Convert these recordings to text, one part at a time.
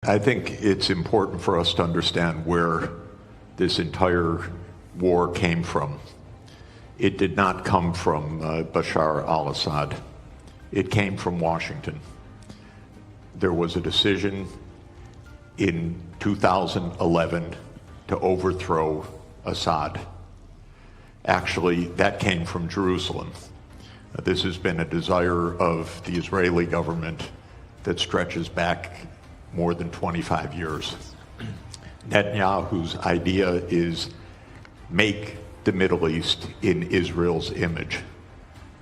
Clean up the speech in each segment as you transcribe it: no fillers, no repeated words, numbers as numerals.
I think it's important for us to understand where this entire war came from. It did not come from Bashar al-Assad. It came from Washington. There was a decision in 2011 to overthrow Assad. Actually, that came from Jerusalem. This has been a desire of the Israeli government that stretches back more than 25 years. Netanyahu's idea is make the Middle East in Israel's image,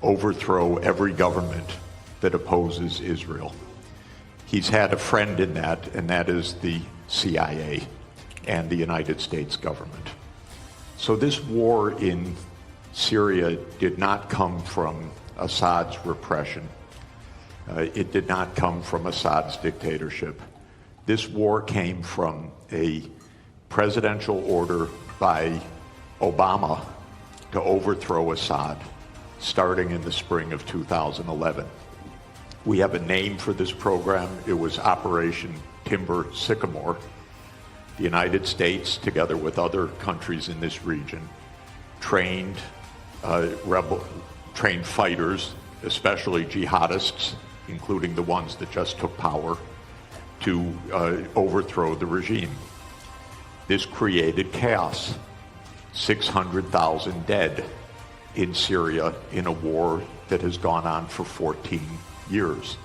overthrow every government that opposes Israel. He's had a friend in that, and that is the CIA and the United States government. So this war in Syria did not come from Assad's repression. It did not come from Assad's dictatorship. This war came from a presidential order by Obama to overthrow Assad, starting in the spring of 2011. We have a name for this program. It was Operation Timber Sycamore. The United States, together with other countries in this region, trained fighters, especially jihadists, including the ones that just took power, to overthrow the regime. This created chaos. 600,000 dead in Syria in a war that has gone on for 14 years.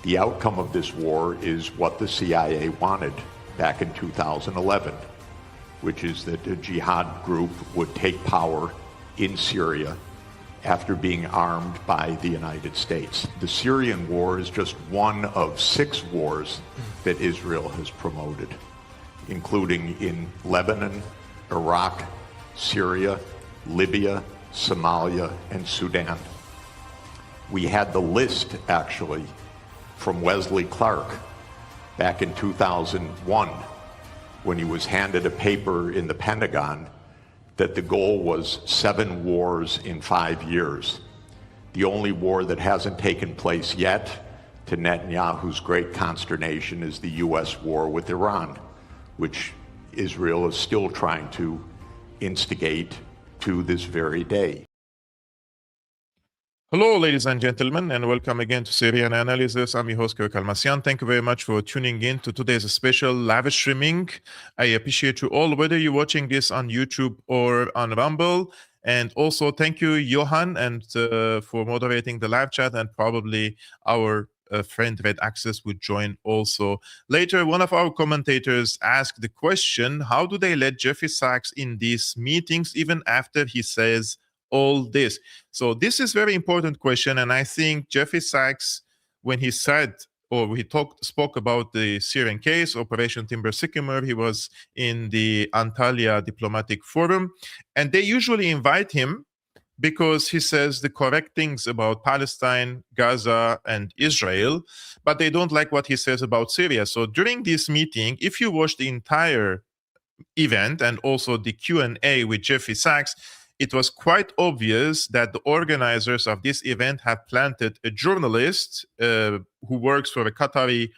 The outcome of this war is what the CIA wanted back in 2011, which is that a jihad group would take power in Syria after being armed by the United States. The Syrian war is just one of 6 wars that Israel has promoted, including in Lebanon, Iraq, Syria, Libya, Somalia, and Sudan. We had the list, actually, from Wesley Clark back in 2001 when he was handed a paper in the Pentagon that the goal was 7 wars in 5 years. The only war that hasn't taken place yet, to Netanyahu's great consternation, is the US war with Iran, which Israel is still trying to instigate to this very day. Hello, ladies and gentlemen, and welcome again to Syrian Analysis. I'm your host, Kirk Almasian. Thank you very much for tuning in to today's special live streaming. I appreciate you all, whether you're watching this on YouTube or on Rumble. And also, thank you, Johan, and for moderating the live chat, and probably our friend Red Access would join also. Later, one of our commentators asked the question, how do they let Jeffrey Sachs in these meetings even after he says all this? So this is very important question, and I think Jeffrey Sachs, when he said or he spoke about the Syrian case, Operation Timber Sycamore, he was in the Antalya Diplomatic Forum, and they usually invite him because he says the correct things about Palestine, Gaza, and Israel, but they don't like what he says about Syria. So during this meeting, if you watch the entire event and also the Q&A with Jeffrey Sachs, it was quite obvious that the organizers of this event have planted a journalist who works for a Qatari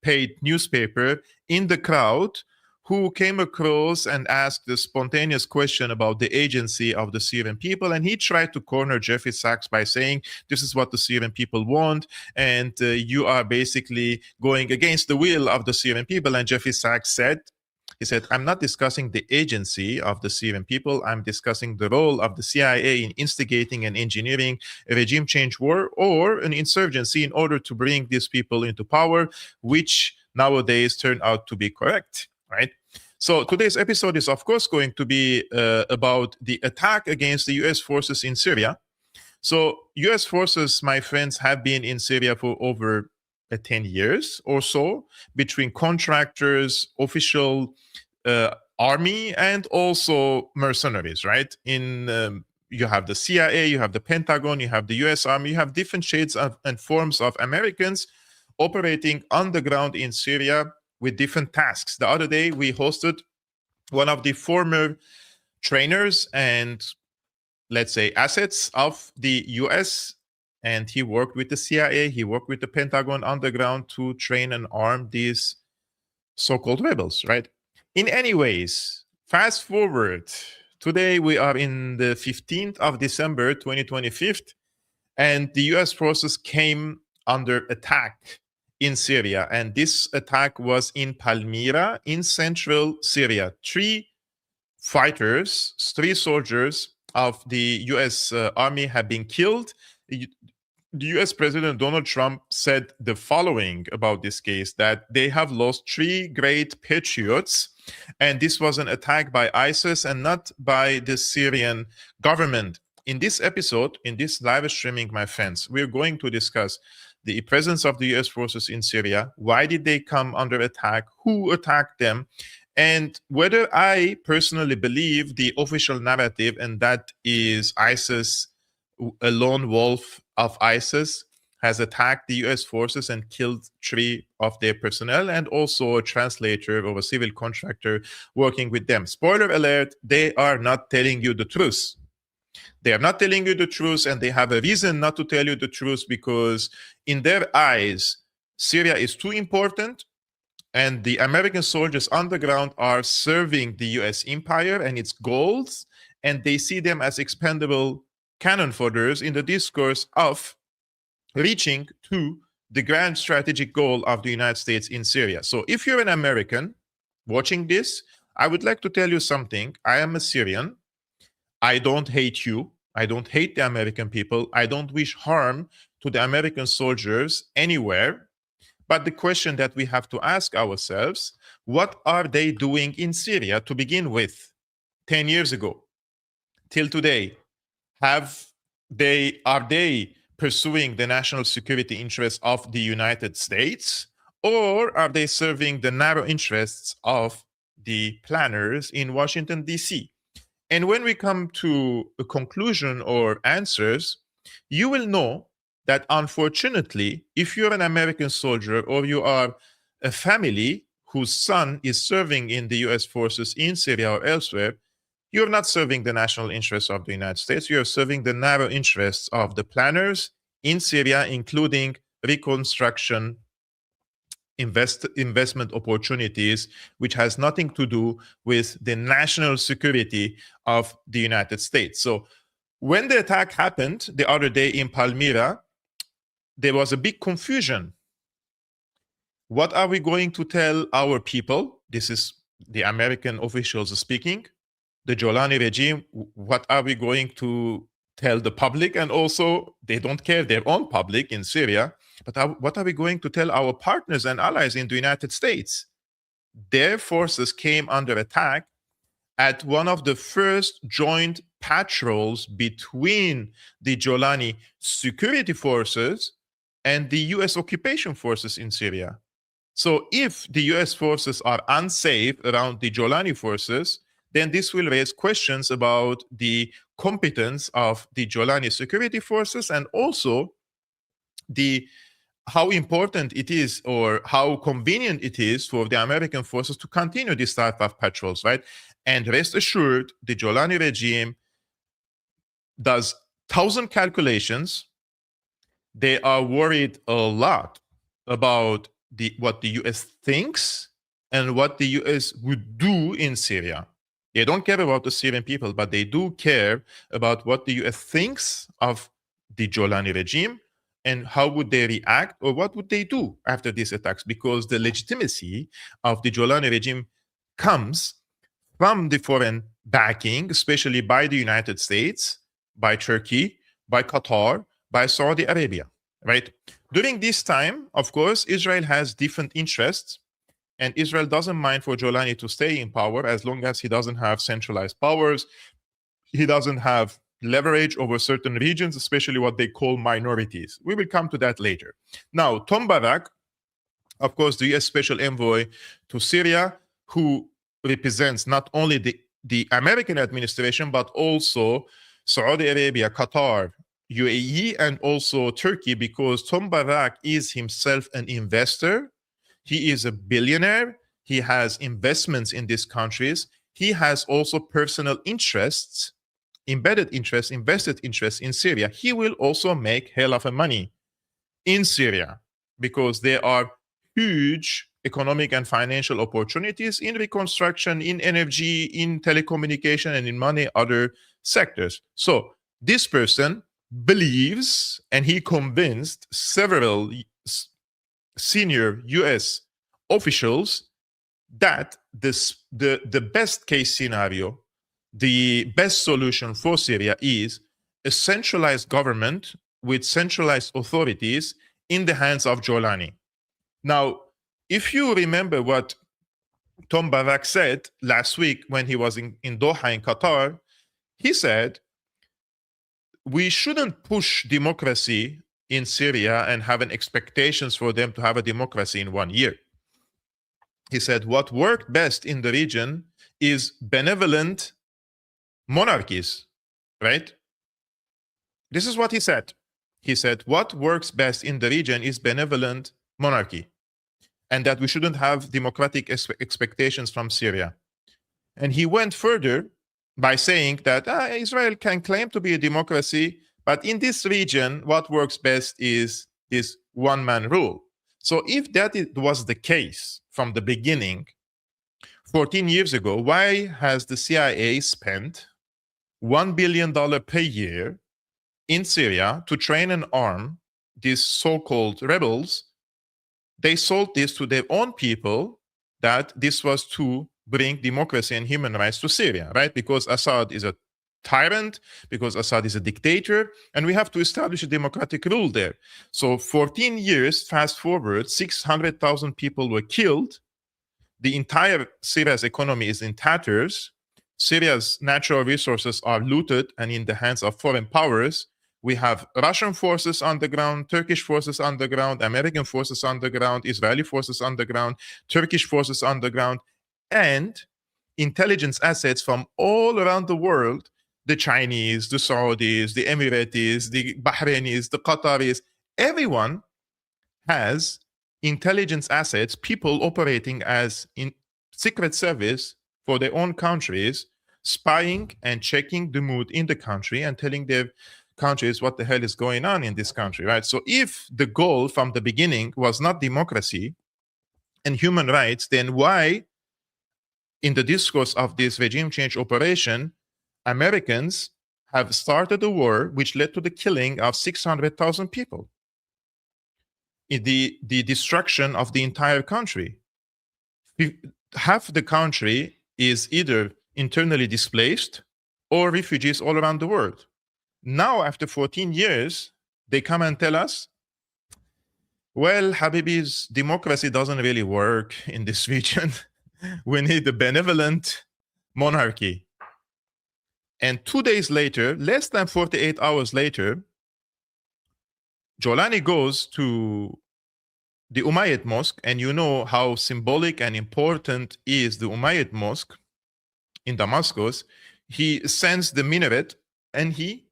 paid newspaper in the crowd, who came across and asked the spontaneous question about the agency of the Syrian people. And he tried to corner Jeffrey Sachs by saying, this is what the Syrian people want, and you are basically going against the will of the Syrian people. And Jeffrey Sachs said, I'm not discussing the agency of the Syrian people. I'm discussing the role of the CIA in instigating and engineering a regime change war or an insurgency in order to bring these people into power, which nowadays turn out to be correct, right? So today's episode is, of course, going to be about the attack against the U.S. forces in Syria. So U.S. forces, my friends, have been in Syria for over 10 years or so, between contractors, official army, and also mercenaries, right? You have the CIA, you have the Pentagon, you have the US Army, you have different shades and forms of Americans operating on the ground in Syria with different tasks. The other day, we hosted one of the former trainers and, let's say, assets of the US, and he worked with the CIA, he worked with the Pentagon on the ground to train and arm these so-called rebels, right? In any ways, fast forward. Today we are in the 15th of December, 2025, and the US forces came under attack in Syria. And this attack was in Palmyra, in central Syria. Three soldiers of the US Army have been killed. The US President Donald Trump said the following about this case, that they have lost three great patriots, and this was an attack by ISIS and not by the Syrian government. In this episode, in this live streaming, my friends, we're going to discuss the presence of the US forces in Syria. Why did they come under attack? Who attacked them? And whether I personally believe the official narrative, and that is ISIS, a lone wolf of ISIS, has attacked the US forces and killed three of their personnel, and also a translator or a civil contractor working with them. Spoiler alert, they are not telling you the truth. They are not telling you the truth, and they have a reason not to tell you the truth, because in their eyes, Syria is too important, and the American soldiers on the ground are serving the US empire and its goals, and they see them as expendable cannon fodders in the discourse of reaching to the grand strategic goal of the United States in Syria. So if you're an American watching this, I would like to tell you something. I am a Syrian. I don't hate you. I don't hate the American people. I don't wish harm to the American soldiers anywhere. But the question that we have to ask ourselves, what are they doing in Syria to begin with 10 years ago till today? Are they pursuing the national security interests of the United States, or are they serving the narrow interests of the planners in Washington, D.C.? And when we come to a conclusion or answers, you will know that unfortunately, if you're an American soldier or you are a family whose son is serving in the US forces in Syria or elsewhere, you're not serving the national interests of the United States. You're serving the narrow interests of the planners in Syria, including reconstruction, investment opportunities, which has nothing to do with the national security of the United States. So when the attack happened the other day in Palmyra, there was a big confusion. What are we going to tell our people? This is the American officials speaking. The Jolani regime, what are we going to tell the public? And also, they don't care their own public in Syria, but what are we going to tell our partners and allies in the United States? Their forces came under attack at one of the first joint patrols between the Jolani security forces and the US occupation forces in Syria. So if the US forces are unsafe around the Jolani forces, then this will raise questions about the competence of the Jolani security forces, and also how important it is or how convenient it is for the American forces to continue this type of patrols, right? And rest assured, the Jolani regime does 1,000 calculations. They are worried a lot about what the US thinks and what the US would do in Syria. They don't care about the Syrian people, but they do care about what the US thinks of the Jolani regime and how would they react, or what would they do after these attacks, because the legitimacy of the Jolani regime comes from the foreign backing, especially by the United States, by Turkey, by Qatar, by Saudi Arabia, right? During this time, of course, Israel has different interests, and Israel doesn't mind for Jolani to stay in power as long as he doesn't have centralized powers. He doesn't have leverage over certain regions, especially what they call minorities. We will come to that later. Now, Tom Barak, of course, the US Special Envoy to Syria, who represents not only the American administration, but also Saudi Arabia, Qatar, UAE, and also Turkey, because Tom Barak is himself an investor. He is a billionaire. He has investments in these countries. He has also personal interests, embedded interests, invested interests in Syria. He will also make hell of a money in Syria because there are huge economic and financial opportunities in reconstruction, in energy, in telecommunication, and in many other sectors. So this person believes, and he convinced several senior US officials that the best case scenario, the best solution for Syria is a centralized government with centralized authorities in the hands of Jolani. Now, if you remember what Tom Barak said last week when he was in Doha in Qatar, he said, we shouldn't push democracy in Syria and have an expectations for them to have a democracy in 1 year. He said, what worked best in the region is benevolent monarchies, right? This is what he said. He said, what works best in the region is benevolent monarchy, and that we shouldn't have democratic expectations from Syria. And he went further by saying that Israel can claim to be a democracy, but in this region, what works best is this one-man rule. So if that was the case from the beginning, 14 years ago, why has the CIA spent $1 billion per year in Syria to train and arm these so-called rebels? They sold this to their own people that this was to bring democracy and human rights to Syria, right? Because Assad is a tyrant, because Assad is a dictator, and we have to establish a democratic rule there. So 14 years, fast forward, 600,000 people were killed. The entire Syria's economy is in tatters. Syria's natural resources are looted and in the hands of foreign powers. We have Russian forces on the ground, Turkish forces on the ground, American forces on the ground, Israeli forces on the ground, Turkish forces on the ground, and intelligence assets from all around the world, the Chinese, the Saudis, the Emiratis, the Bahrainis, the Qataris, everyone has intelligence assets, people operating as in secret service for their own countries, spying and checking the mood in the country and telling their countries what the hell is going on in this country, right? So if the goal from the beginning was not democracy and human rights, then why, in the discourse of this regime change operation, Americans have started a war which led to the killing of 600,000 people, the destruction of the entire country? Half the country is either internally displaced or refugees all around the world. Now, after 14 years, they come and tell us, well, Habibi's democracy doesn't really work in this region. We need a benevolent monarchy. And 2 days later, less than 48 hours later, Jolani goes to the Umayyad Mosque, and you know how symbolic and important is the Umayyad Mosque in Damascus. He sends the minaret and he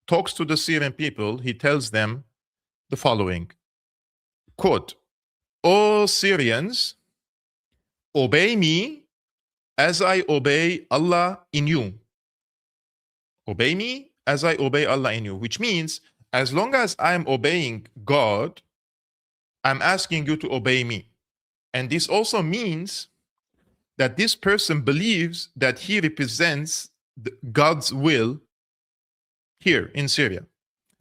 talks to the Syrian people. He tells them the following, quote, "O Syrians, obey me as I obey Allah in you." Obey me as I obey Allah in you, which means as long as I'm obeying God, I'm asking you to obey me. And this also means that this person believes that he represents God's will here in Syria.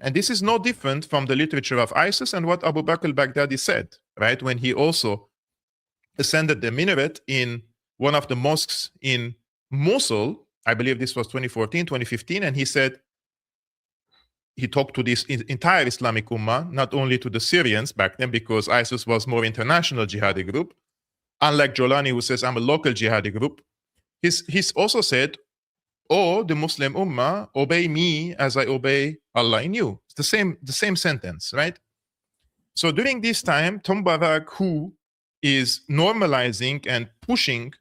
And this is no different from the literature of ISIS and what Abu Bakr al-Baghdadi said, right? When he also ascended the minaret in one of the mosques in Mosul, I believe this was 2014, 2015, and he said, he talked to this entire Islamic Ummah, not only to the Syrians back then, because ISIS was more international jihadi group, unlike Jolani, who says, I'm a local jihadi group. He's also said, "Oh, the Muslim Ummah, obey me as I obey Allah in you." It's the same sentence, right? So during this time, Tom Barak, who is normalizing and pushing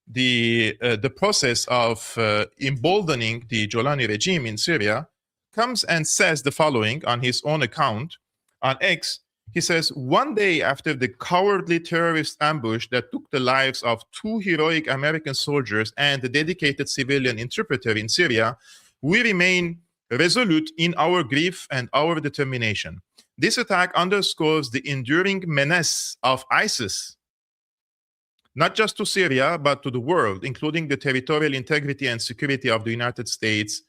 the process of emboldening the Jolani regime in Syria, comes and says the following on his own account on X. He says, "One day after the cowardly terrorist ambush that took the lives of 2 heroic American soldiers and a dedicated civilian interpreter in Syria, we remain resolute in our grief and our determination. This attack underscores the enduring menace of ISIS not just to Syria, but to the world, including the territorial integrity and security of the United States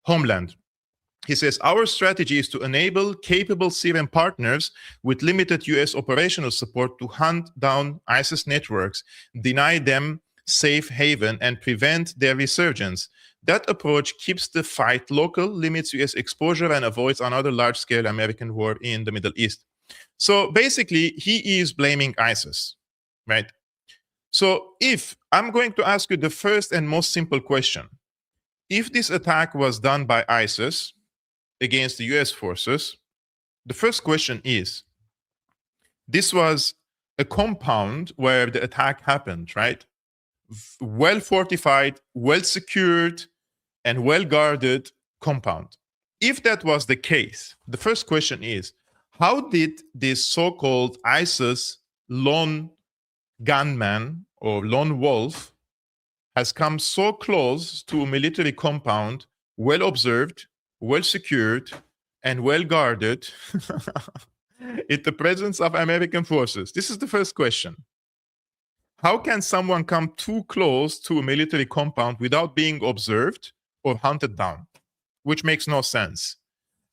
homeland. He says, our strategy is to enable capable Syrian partners with limited US operational support to hunt down ISIS networks, deny them safe haven, and prevent their resurgence. That approach keeps the fight local, limits US exposure, and avoids another large-scale American war in the Middle East. So basically, he is blaming ISIS, right? So if I'm going to ask you the first and most simple question, if this attack was done by ISIS against the US forces, the first question is, this was a compound where the attack happened, right? Well fortified, well secured, and well guarded compound. If that was the case, the first question is, how did this so-called ISIS lone gunman or lone wolf has come so close to a military compound, well observed, well secured, and well guarded in the presence of American forces? This is the first question. How can someone come too close to a military compound without being observed or hunted down? Which makes no sense.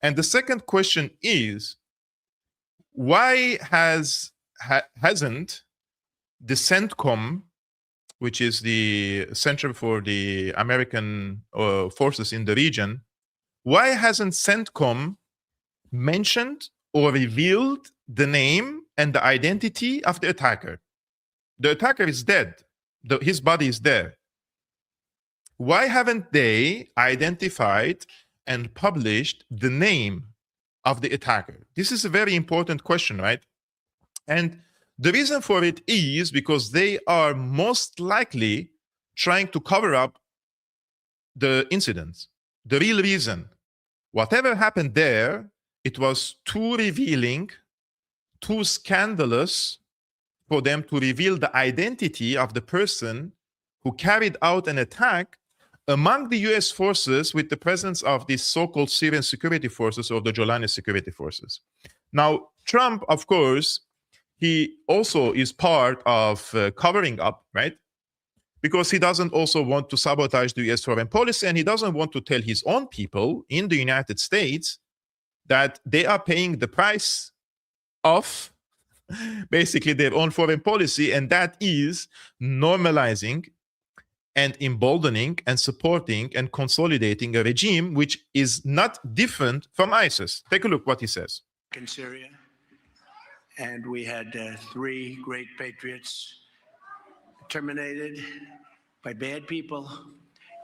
And the second question is, why hasn't the CENTCOM, which is the Center for the American Forces in the region, why hasn't CENTCOM mentioned or revealed the name and the identity of the attacker? The attacker is dead. His body is there. Why haven't they identified and published the name of the attacker? This is a very important question, right? And the reason for it is because they are most likely trying to cover up the incidents. The real reason, whatever happened there, it was too revealing, too scandalous for them to reveal the identity of the person who carried out an attack among the US forces with the presence of these so-called Syrian security forces or the Jolani security forces. Now, Trump, of course, he also is part of covering up, right? Because he doesn't also want to sabotage the US foreign policy, and he doesn't want to tell his own people in the United States that they are paying the price of basically their own foreign policy, and that is normalizing and emboldening and supporting and consolidating a regime which is not different from ISIS. Take a look what he says. In Syria, and we had 3 great patriots terminated by bad people,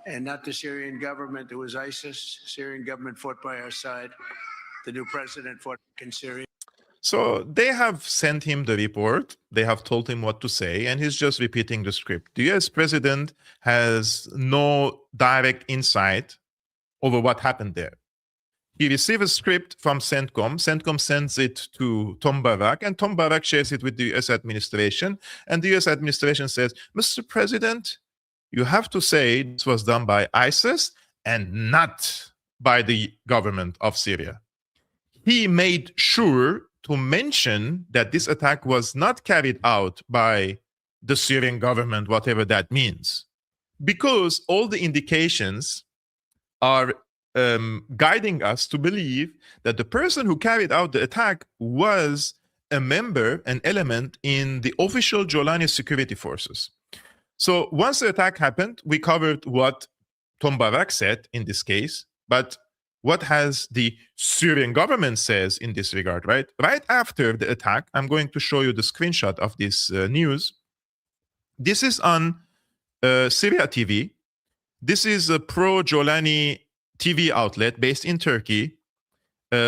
and not the Syrian government. It was ISIS. Syrian government fought by our side. The new president fought in Syria. So they have sent him the report. They have told him what to say, and he's just repeating the script. The US president has no direct insight over what happened there. He received a script from CENTCOM. CENTCOM sends it to Tom Barak, and Tom Barak shares it with the US administration. And the US administration says, Mr. President, you have to say this was done by ISIS and not by the government of Syria. He made sure to mention that this attack was not carried out by the Syrian government, whatever that means, because all the indications are guiding us to believe that the person who carried out the attack was a member, an element in the official Jolani security forces. So once the attack happened, we covered what Tom Barak said in this case, but what has the Syrian government says in this regard, right? Right after the attack, I'm going to show you the screenshot of this news. This is on Syria TV. This is a pro-Jolani TV outlet based in Turkey,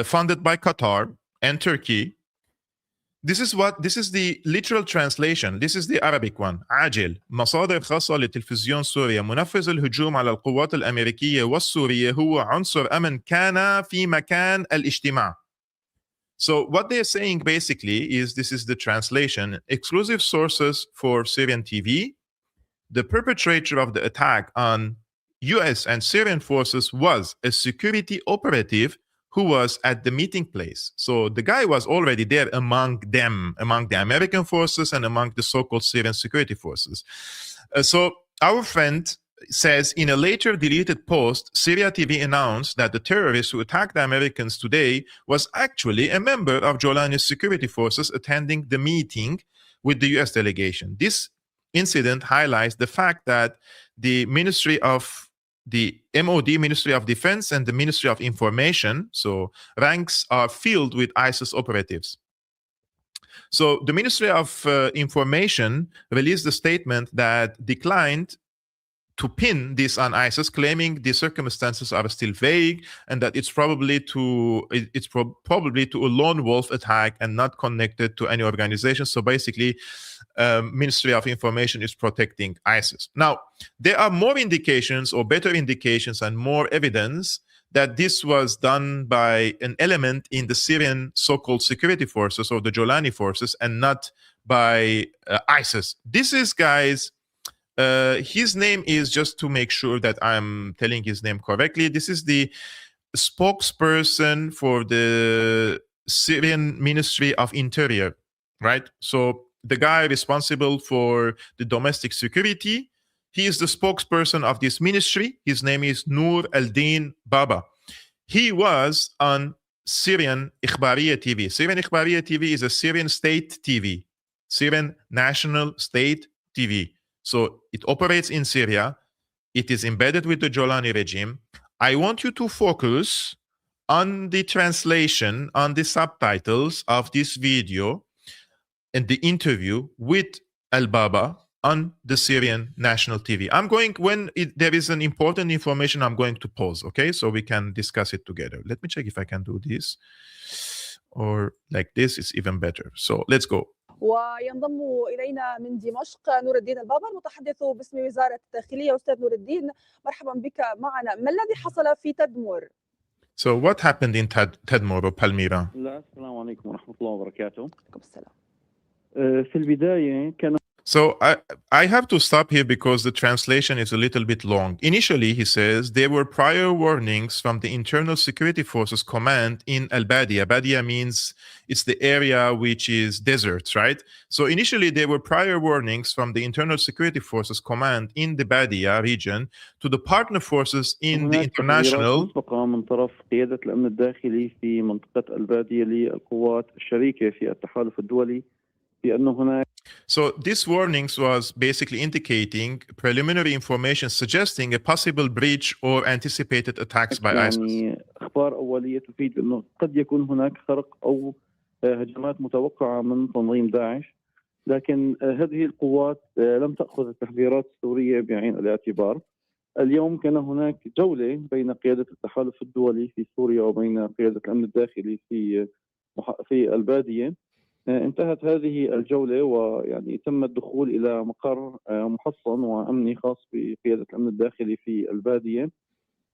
funded by Qatar and Turkey. This is the literal translation. This is the Arabic one. عاجل مصادر خاصة لتلفزيون سوريا منفذ الهجوم على القوات الأمريكية والسورية هو عنصر أمن كان في مكان الاجتماع. So what they're saying basically is, this is the translation, exclusive sources for Syrian TV. The perpetrator of the attack on US and Syrian forces was a security operative who was at the meeting place. So the guy was already there among them, among the American forces and among the so-called Syrian security forces. So our friend says in a later deleted post, Syria TV announced that the terrorist who attacked the Americans today was actually a member of Jolani's security forces attending the meeting with the US delegation. This incident highlights the fact that the MOD, Ministry of Defense, and the Ministry of Information, so ranks are filled with ISIS operatives. So the Ministry of Information released a statement that declined to pin this on ISIS, claiming the circumstances are still vague and that it's probably to a lone wolf attack and not connected to any organization. So basically, Ministry of Information is protecting ISIS. Now, there are more indications or better indications and more evidence that this was done by an element in the Syrian so-called security forces or the Jolani forces and not by ISIS. This is, guys, his name is, just to make sure that I'm telling his name correctly, this is the spokesperson for the Syrian Ministry of Interior, right? So the guy responsible for the domestic security, he is the spokesperson of this ministry. His name is Noor al-Din Baba. He was on Syrian Ikhbariya TV. Syrian Ikhbariya TV is a Syrian state TV, Syrian national state TV. So it operates in Syria. It is embedded with the Jolani regime. I want you to focus on the translation, on the subtitles of this video and the interview with Al-Baba on the Syrian national TV. I'm going, there is an important information, I'm going to pause, okay? So we can discuss it together. Let me check if I can do this. Or like this is even better. So let's go. وينضم إلينا من دمشق نور الدين البابا المتحدث باسم وزارة الداخلية. أستاذ نور الدين، مرحبا بك معنا. ما الذي حصل في تدمر؟ So what happened in Tadmor or Palmyra? السلام عليكم ورحمة الله وبركاته. عليكم السلام. في البداية كان So I have to stop here because the translation is a little bit long. Initially, he says, there were prior warnings from the Internal Security Forces Command in Al-Badia. Badia means it's the area which is deserts, right? So initially, there were prior warnings from the Internal Security Forces Command in the Badia region to the partner forces in the international... من طرف قيادة الأمن الداخلي في منطقة البادية للقوات الشريكة في التحالف الدولي بأنه هناك. So this warnings was basically indicating preliminary information suggesting a possible breach or anticipated attacks by ISIS. يعني أخبار أولية تفيد أنه قد يكون هناك خرق أو هجمات متوقعة من تنظيم داعش، لكن هذه القوات لم تأخذ التحذيرات السورية بعين الاعتبار. اليوم كان هناك جولة بين قيادة التحالف الدولي في سوريا وبين قيادة الأمن الداخلي في البادية. انتهت هذه الجولة ويعني تم الدخول إلى مقر محصن وأمني خاص بقيادة الأمن الداخلي في البادية.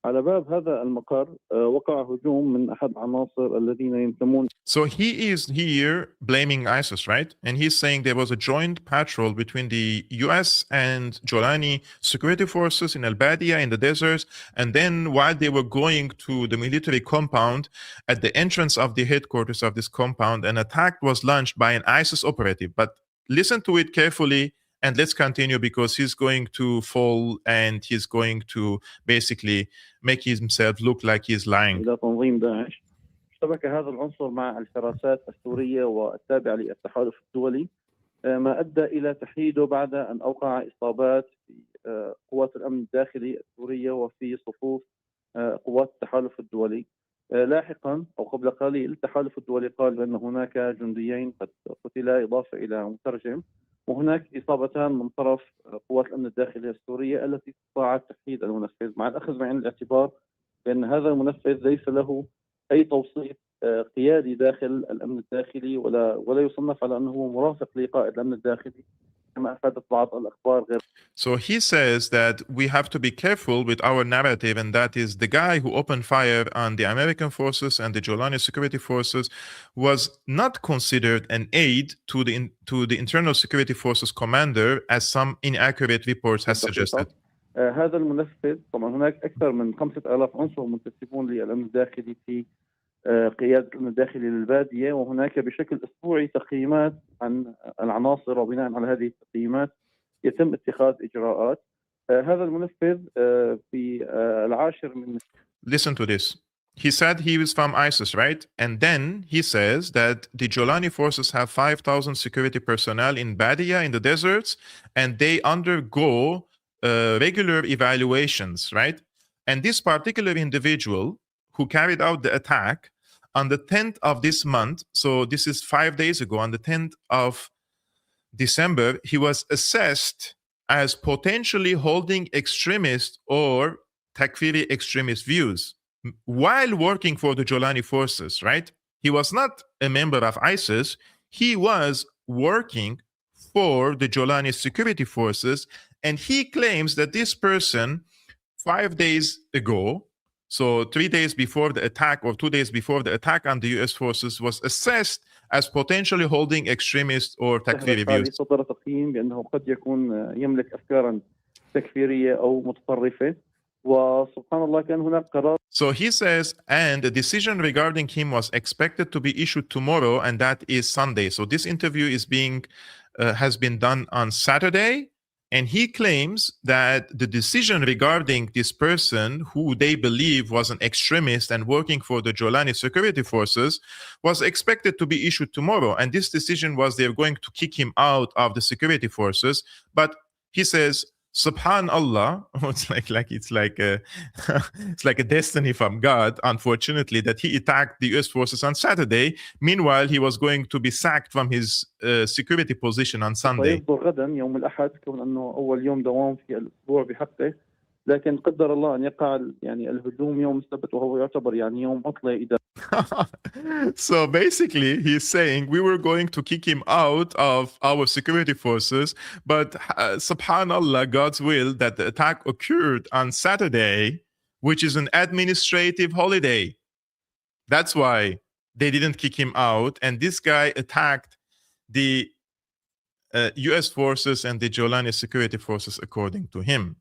على باب هذا المقر وقع هجوم من أحد عناصر الذين ينتمون. So he is here blaming ISIS, right? And he's saying there was a joint patrol between the US and Jolani security forces in Al-Badia in the deserts. And then while they were going to the military compound, at the entrance of the headquarters of this compound, an attack was launched by an ISIS operative. But listen to it carefully. And let's continue because he's going to fall and he's going to basically make himself look like he's lying. إلى تنظيم داعش. اشتبك هذا العنصر مع الحراسات السورية والتابعة للتحالف الدولي، ما أدى إلى تحييده بعد أن أوقع إصابات في قوات الأمن الداخلي السورية وفي صفوف قوات التحالف الدولي. لاحقا أو قبل قليل التحالف الدولي قال بأن هناك جنديين قد قتلا إضافة إلى مترجم، وهناك إصابتان من طرف قوات الأمن الداخلي السورية التي استطاعت تحديد المنفذ، مع الأخذ بعين الاعتبار بأن هذا المنفذ ليس له أي توصيف قيادي داخل الأمن الداخلي ولا يصنف على أنه مرافق لقائد الأمن الداخلي كما أفادت بعض الأخبار غير. So he says that we have to be careful with our narrative, and that is the guy who opened fire on the American forces and the Jolani security forces was not considered an aid to the internal security forces commander, as some inaccurate reports has suggested. هذا المنفذ طبعا هناك أكثر من 5000 عنصر منتسبون للأمن الداخلي في قيادة الأمن الداخلي للبادية، وهناك بشكل أسبوعي تقييمات عن العناصر، وبناء على هذه التقييمات يتم اتخاذ إجراءات. هذا المنفذ في العاشر من Listen to this. He said he was from ISIS, right? And then he says that the Jolani forces have 5,000 security personnel in Badia in the deserts, and they undergo regular evaluations, right? And this particular individual who carried out the attack on the 10th of this month, so this is 5 days ago, on the 10th of December, he was assessed as potentially holding extremist or Takfiri extremist views while working for the Jolani forces, right? He was not a member of ISIS. He was working for the Jolani security forces, and he claims that this person 5 days ago, so 3 days before the attack or 2 days before the attack on the US forces, was assessed as potentially holding extremist or Takfiri views. صدر تقييم بأنه قد يكون يملك أفكارا تكفيرية أو متطرفة، وسبحان الله كان هناك قرار. So he says, and the decision regarding him was expected to be issued tomorrow, and that is Sunday. So this interview is has been done on Saturday, and he claims that the decision regarding this person, who they believe was an extremist and working for the Jolani security forces, was expected to be issued tomorrow. And this decision was they're going to kick him out of the security forces. But he says, Subhanallah, it's like a destiny from God, unfortunately, that he attacked the US forces on Saturday. Meanwhile, he was going to be sacked from his security position on Sunday. غدا يوم الأحد، كون أنه أول يوم دوام في الأسبوع بحقه، لكن قدر الله أن يقع يعني الهجوم يوم السبت، وهو يعتبر يعني يوم عطلة إدارية. So basically, he's saying we were going to kick him out of our security forces, but subhanallah, God's will, that the attack occurred on Saturday, which is an administrative holiday. That's why they didn't kick him out. And this guy attacked the US forces and the Jolani security forces, according to him.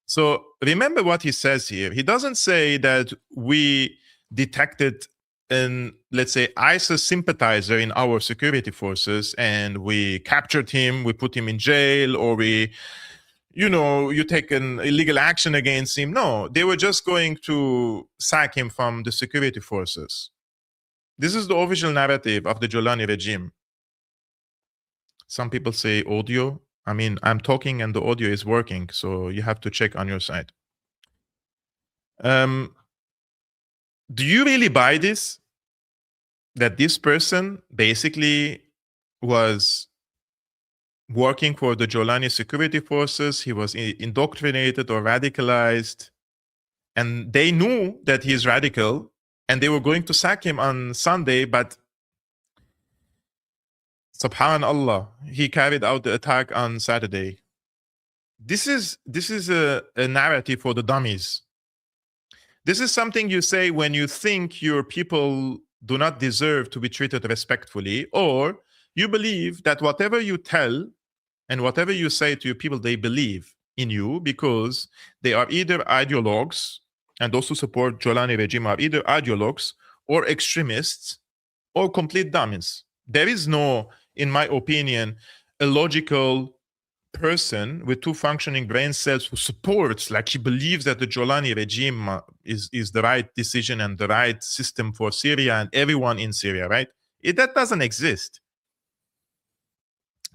So remember what he says here. He doesn't say that we detected an, let's say, ISIS sympathizer in our security forces and we captured him, we put him in jail, or we, you take an illegal action against him. No, they were just going to sack him from the security forces. This is the official narrative of the Jolani regime. Some people say audio. I mean, I'm talking and the audio is working, so you have to check on your side. Do you really buy this? That this person basically was working for the Jolani security forces, he was indoctrinated or radicalized, and they knew that he's radical, and they were going to sack him on Sunday, but subhanallah, he carried out the attack on Saturday. This is a narrative for the dummies. This is something you say when you think your people do not deserve to be treated respectfully, or you believe that whatever you tell and whatever you say to your people, they believe in you because they are either ideologues, and those who support Jolani regime are either ideologues or extremists or complete dummies. There is no, in my opinion, a logical person with two functioning brain cells who supports, like he believes that the Jolani regime is the right decision and the right system for Syria and everyone in Syria, right? That doesn't exist.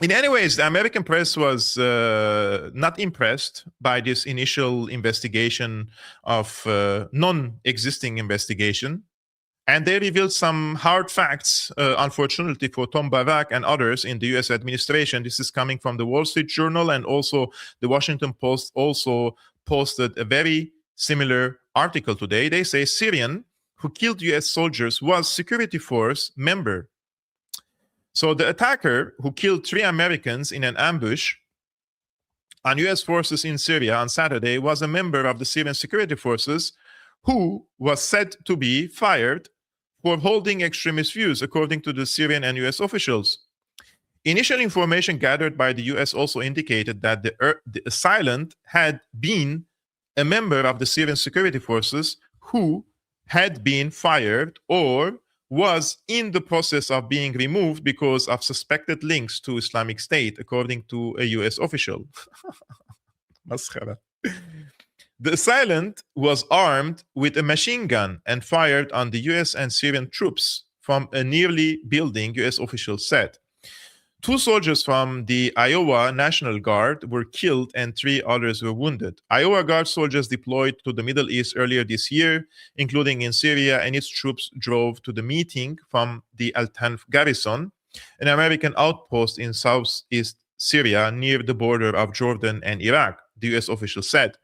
In any ways, the American press was not impressed by this initial investigation of non-existing investigation. And they revealed some hard facts, unfortunately, for Tom Barak and others in the U.S. administration. This is coming from the Wall Street Journal, and also the Washington Post also posted a very similar article today. They say Syrian who killed U.S. soldiers was security force member. So the attacker who killed 3 Americans in an ambush on U.S. forces in Syria on Saturday was a member of the Syrian security forces who was said to be fired for holding extremist views, according to the Syrian and U.S. officials. Initial information gathered by the U.S. also indicated that the assailant had been a member of the Syrian security forces who had been fired or was in the process of being removed because of suspected links to Islamic State, according to a US official. Maskhara. The assailant was armed with a machine gun and fired on the US and Syrian troops from a nearby building, US officials said. 2 soldiers from the Iowa National Guard were killed and 3 others were wounded. Iowa Guard soldiers deployed to the Middle East earlier this year, including in Syria, and its troops drove to the meeting from the Al-Tanf garrison, an American outpost in southeast Syria near the border of Jordan and Iraq, the US official said.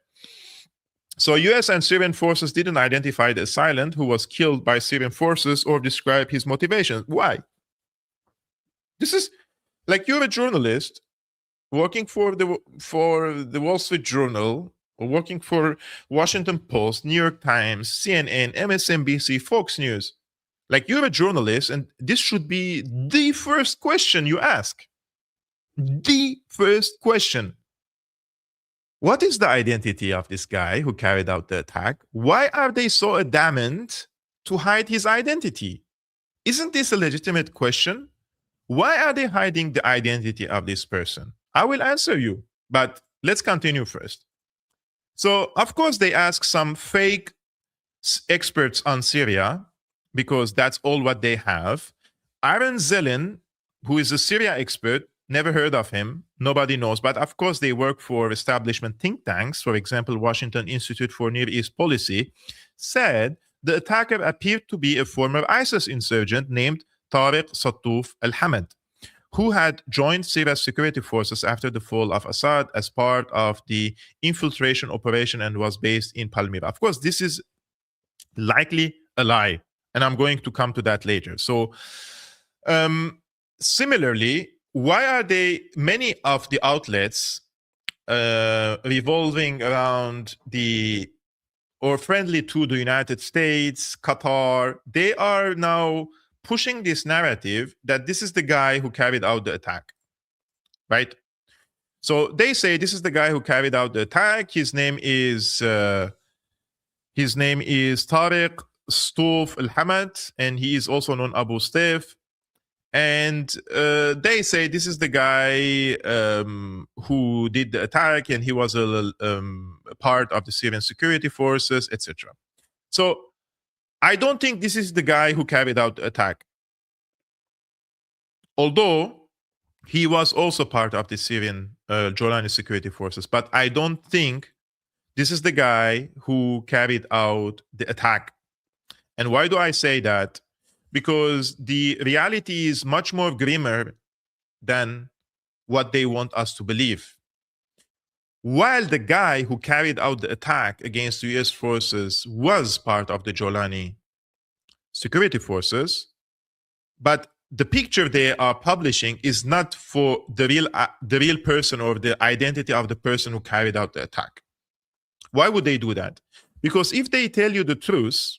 So US and Syrian forces didn't identify the assailant who was killed by Syrian forces or describe his motivation. Why? This is like, you're a journalist working for the Wall Street Journal or working for Washington Post, New York Times, CNN, MSNBC, Fox News. Like, you're a journalist, and this should be the first question you ask. The first question. What is the identity of this guy who carried out the attack? Why are they so adamant to hide his identity? Isn't this a legitimate question? Why are they hiding the identity of this person? I will answer you, but let's continue first. So, of course, they ask some fake experts on Syria, because that's all what they have. Aaron Zellin, who is a Syria expert, never heard of him. Nobody knows. But of course, they work for establishment think tanks. For example, Washington Institute for Near East Policy said the attacker appeared to be a former ISIS insurgent named Tariq Sattouf al-Hamad, who had joined Syria's security forces after the fall of Assad as part of the infiltration operation and was based in Palmyra. Of course, this is likely a lie, and I'm going to come to that later. So, similarly, why are many of the outlets revolving around or friendly to the United States, Qatar, they are now pushing this narrative that this is the guy who carried out the attack, right? So they say this is the guy who carried out the attack. His name is Tariq Sattouf al-Hamad, and he is also known Abu Stef. And they say this is the guy who did the attack, and he was a part of the Syrian security forces, etc. So I don't think this is the guy who carried out the attack, although he was also part of the Syrian Jolani security forces. But I don't think this is the guy who carried out the attack. And why do I say that? Because the reality is much more grimmer than what they want us to believe. While the guy who carried out the attack against the US forces was part of the Jolani security forces, but the picture they are publishing is not for the real person or the identity of the person who carried out the attack. Why would they do that? Because if they tell you the truth,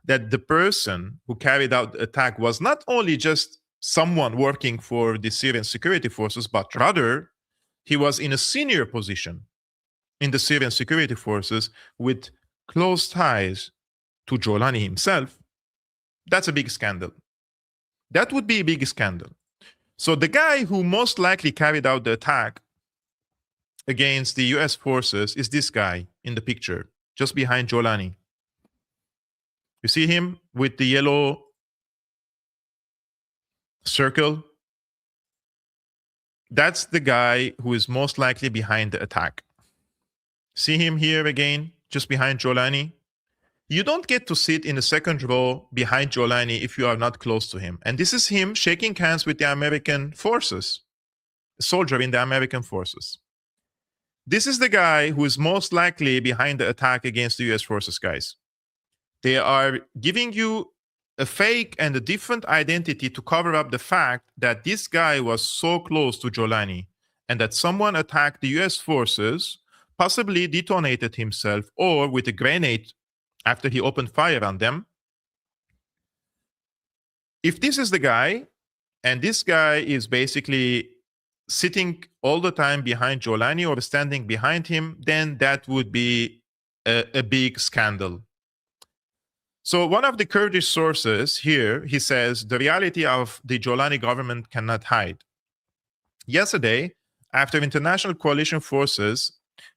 that the person who carried out the attack was not only just someone working for the Syrian security forces, but rather he was in a senior position in the Syrian security forces with close ties to Jolani himself, that's a big scandal. That would be a big scandal. So the guy who most likely carried out the attack against the US forces is this guy in the picture, just behind Jolani. You see him with the yellow circle? That's the guy who is most likely behind the attack. See him here again, just behind Jolani? You don't get to sit in the second row behind Jolani if you are not close to him. And this is him shaking hands with the American forces, a soldier in the American forces. This is the guy who is most likely behind the attack against the US forces, guys. They are giving you a fake and a different identity to cover up the fact that this guy was so close to Jolani and that someone attacked the US forces, possibly detonated himself, or with a grenade after he opened fire on them. If this is the guy, and this guy is basically sitting all the time behind Jolani or standing behind him, then that would be a big scandal. So one of the Kurdish sources here, he says, the reality of the Jolani government cannot hide. Yesterday, after international coalition forces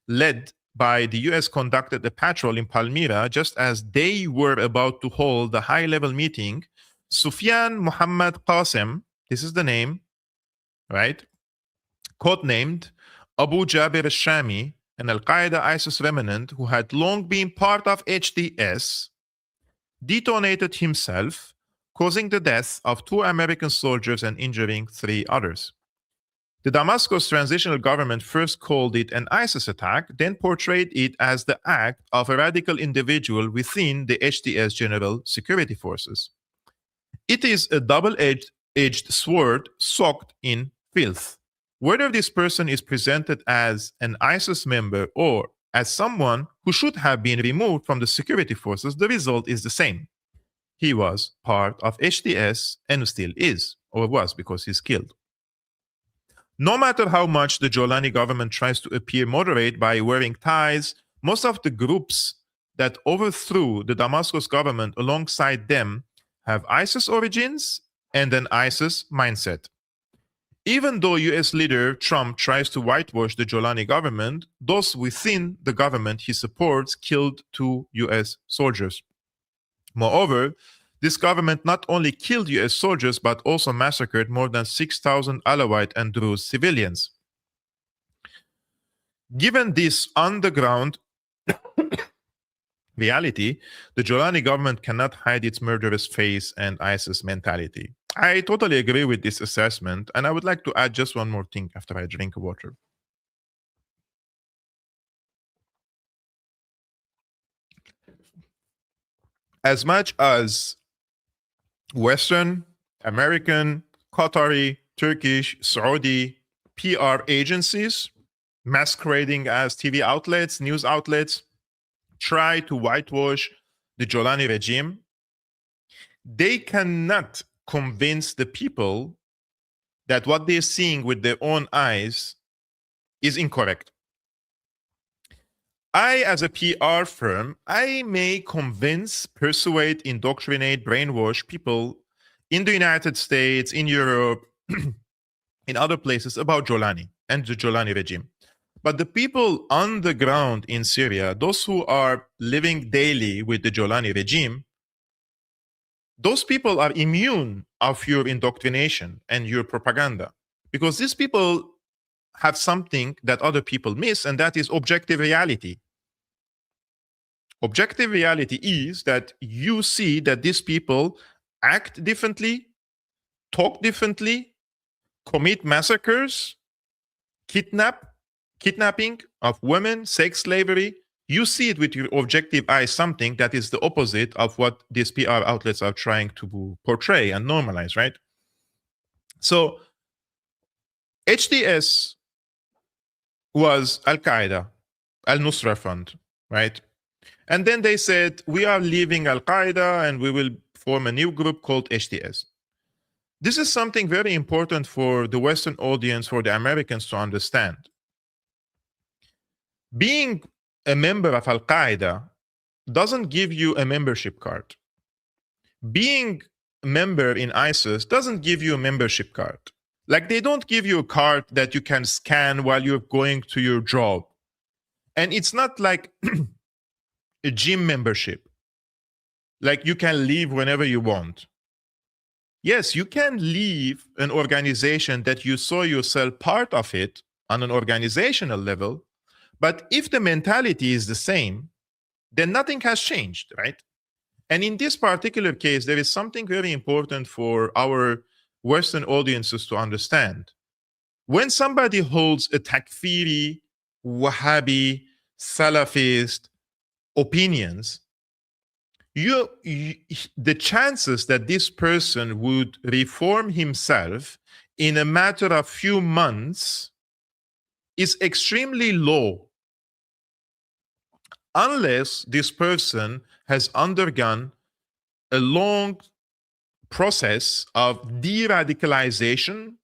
led by the US conducted a patrol in Palmyra, just as they were about to hold the high-level meeting, Sufyan Muhammad Qasim, this is the name, right? Codenamed Abu Jabir al-Shami, an Al-Qaeda ISIS remnant who had long been part of HDS, detonated himself, causing the death of 2 American soldiers and injuring 3 others. The Damascus transitional government first called it an ISIS attack, then portrayed it as the act of a radical individual within the HDS General Security Forces. It is a double-edged sword soaked in filth. Whether this person is presented as an ISIS member or as someone who should have been removed from the security forces, the result is the same. He was part of HDS and still is, or was because he's killed. No matter how much the Jolani government tries to appear moderate by wearing ties, most of the groups that overthrew the Damascus government alongside them have ISIS origins and an ISIS mindset. Even though US leader Trump tries to whitewash the Jolani government, those within the government he supports killed 2 US soldiers. Moreover, this government not only killed US soldiers but also massacred more than 6,000 Alawite and Druze civilians. Given this underground reality, the Jolani government cannot hide its murderous face and ISIS mentality. I totally agree with this assessment, and I would like to add just one more thing after I drink water. As much as Western, American, Qatari, Turkish, Saudi PR agencies masquerading as TV outlets, news outlets, try to whitewash the Jolani regime, they cannot convince the people that what they're seeing with their own eyes is incorrect. I, as a PR firm, I may convince, persuade, indoctrinate, brainwash people in the United States, in Europe, in other places about Jolani and the Jolani regime. But the people on the ground in Syria, those who are living daily with the Jolani regime, those people are immune of your indoctrination and your propaganda, because these people have something that other people miss, and that is objective reality. Objective reality is that you see that these people act differently, talk differently, commit massacres, kidnapping of women, sex slavery. You see it with your objective eye, something that is the opposite of what these PR outlets are trying to portray and normalize, right? So HDS was Al-Qaeda, Al-Nusra Fund, right? And then they said, we are leaving Al-Qaeda and we will form a new group called HDS. This is something very important for the Western audience, for the Americans to understand. Being a member of Al-Qaeda doesn't give you a membership card. Being a member in ISIS doesn't give you a membership card. Like, they don't give you a card that you can scan while you're going to your job. And it's not like a gym membership. Like, you can leave whenever you want. Yes, you can leave an organization that you saw yourself part of it on an organizational level, but if the mentality is the same, then nothing has changed, right? And in this particular case, there is something very important for our Western audiences to understand. When somebody holds a Takfiri, Wahhabi, Salafist opinions, the chances that this person would reform himself in a matter of few months is extremely low, unless this person has undergone a long process of de-radicalization,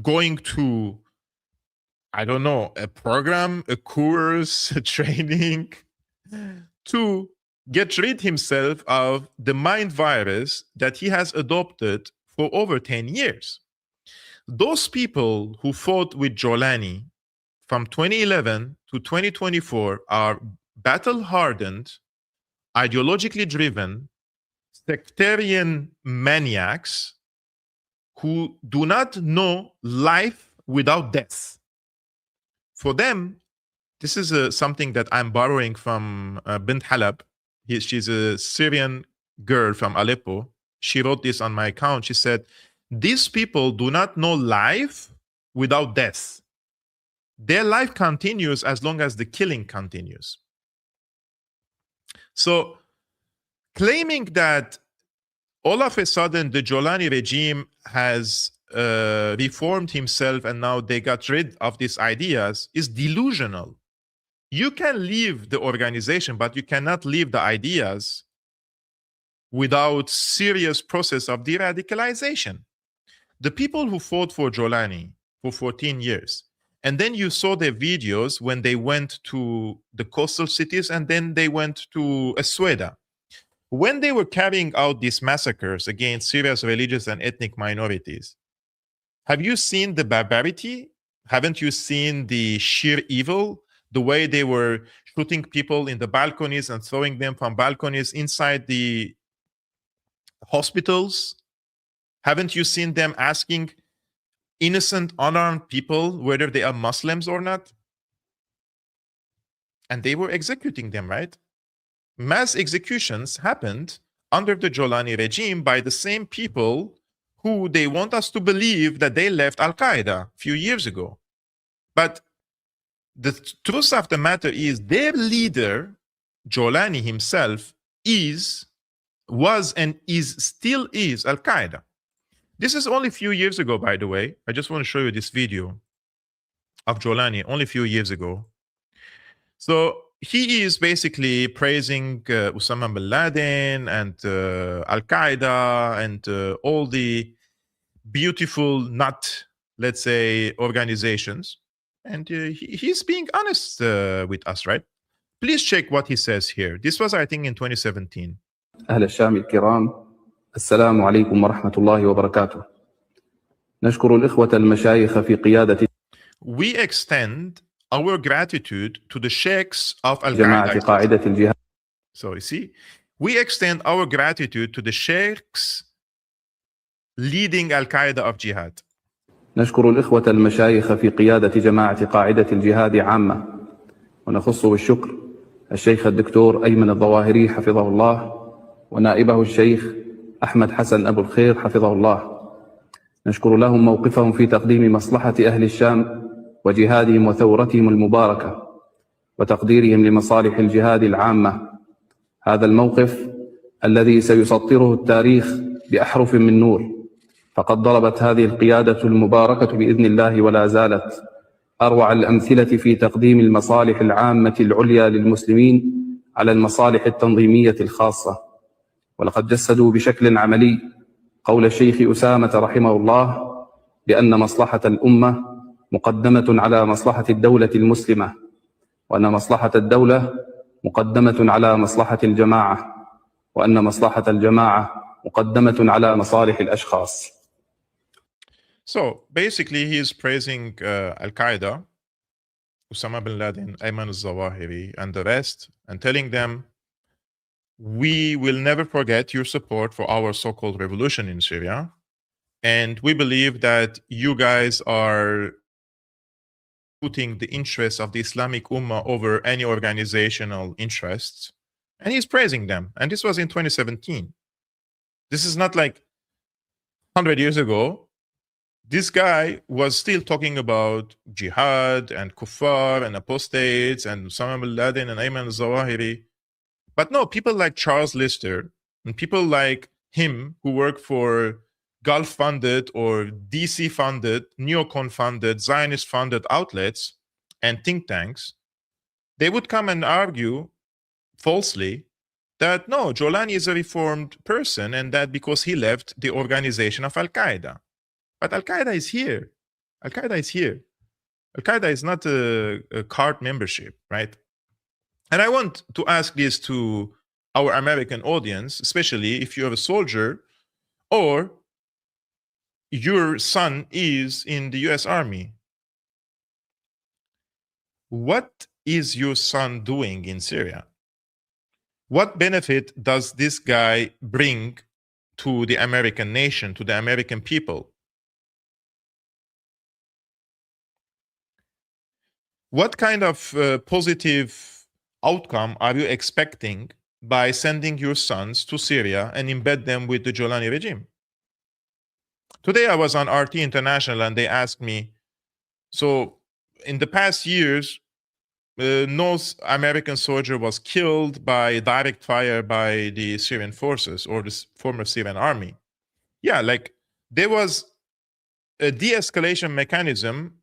going to, I don't know, a program, a course, a training, to get rid himself of the mind virus that he has adopted for over 10 years. Those people who fought with Jolani from 2011 to 2024 are battle-hardened, ideologically driven, sectarian maniacs who do not know life without death. For them, this is something that I'm borrowing from Bint Halab. She's a Syrian girl from Aleppo. She wrote this on my account. She said, these people do not know life without death. Their life continues as long as the killing continues. So claiming that all of a sudden the Jolani regime has reformed himself and now they got rid of these ideas is delusional. You can leave the organization, but you cannot leave the ideas without serious process of de-radicalization. The people who fought for Jolani for 14 years, and then you saw their videos when they went to the coastal cities and then they went to Asweda. When they were carrying out these massacres against Syria's religious and ethnic minorities, have you seen the barbarity? Haven't you seen the sheer evil? The way they were shooting people in the balconies and throwing them from balconies inside the hospitals? Haven't you seen them asking innocent, unarmed people whether they are Muslims or not? And they were executing them, right? Mass executions happened under the Jolani regime by the same people who they want us to believe that they left Al-Qaeda a few years ago. But the truth of the matter is their leader, Jolani himself, was and still is Al-Qaeda. This is only a few years ago, by the way. I just want to show you this video of Jolani only a few years ago. So he is basically praising Osama bin Laden and Al-Qaeda and all the beautiful, let's say, organizations. And he's being honest with us, right? Please check what he says here. This was, I think, in 2017. أهل الشام الكرام السلام عليكم ورحمة الله وبركاته. نشكر الإخوة المشايخ في قيادة We extend our gratitude to the sheikhs of جماعة Al-Qaeda. قاعدة الجهاد. So you see, we extend our gratitude to the sheikhs leading Al-Qaeda of Jihad. نشكر الإخوة المشايخ في قيادة جماعة قاعدة الجهاد عامة، ونخص بالشكر الشيخ الدكتور أيمن الظواهري حفظه الله، ونائبه الشيخ أحمد حسن أبو الخير حفظه الله. نشكر لهم موقفهم في تقديم مصلحة أهل الشام وجهادهم وثورتهم المباركة وتقديرهم لمصالح الجهاد العامة. هذا الموقف الذي سيسطره التاريخ بأحرف من نور، فقد ضربت هذه القيادة المباركة بإذن الله ولا زالت أروع الأمثلة في تقديم المصالح العامة العليا للمسلمين على المصالح التنظيمية الخاصة. ولقد جسدوا بشكل عملي قول الشيخ أسامة رحمه الله بأن مصلحة الأمة مقدمة على مصلحة الدولة المسلمة، وأن مصلحة الدولة مقدمة على مصلحة الجماعة، وأن مصلحة الجماعة مقدمة على مصالح الأشخاص. So basically, he is praising Al-Qaeda, Osama bin Laden, Ayman al-Zawahiri, and the rest, and telling them, we will never forget your support for our so-called revolution in Syria. And we believe that you guys are putting the interests of the Islamic Ummah over any organizational interests. And he's praising them. And this was in 2017. This is not like 100 years ago. This guy was still talking about jihad and kuffar and apostates and Osama bin Laden and Ayman al-Zawahiri. But no, people like Charles Lister and people like him who work for Gulf-funded or DC-funded, neocon-funded, Zionist-funded outlets and think tanks, they would come and argue falsely that no, Jolani is a reformed person and that because he left the organization of Al-Qaeda. But Al-Qaeda is here. Al-Qaeda is here. Al-Qaeda is not a card membership, right? And I want to ask this to our American audience, especially if you're a soldier or your son is in the US Army. What is your son doing in Syria? What benefit does this guy bring to the American nation, to the American people? What kind of positive outcome are you expecting by sending your sons to Syria and embed them with the Jolani regime? Today I was on RT International and they asked me, so in the past years, no American soldier was killed by direct fire by the Syrian forces or the former Syrian army. Yeah, like there was a de-escalation mechanism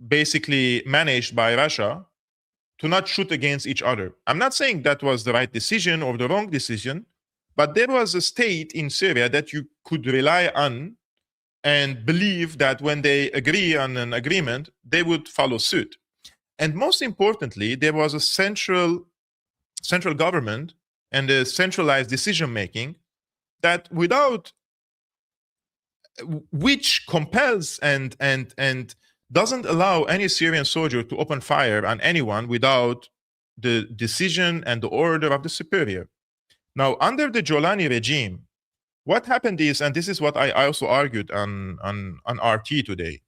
basically managed by Russia to not shoot against each other. I'm not saying that was the right decision or the wrong decision, but there was a state in Syria that you could rely on and believe that when they agree on an agreement, they would follow suit. And most importantly, there was a central government and a centralized decision making that which compels and doesn't allow any Syrian soldier to open fire on anyone without the decision and the order of the superior. Now, under the Jolani regime, what happened is, and this is what I also argued on RT today,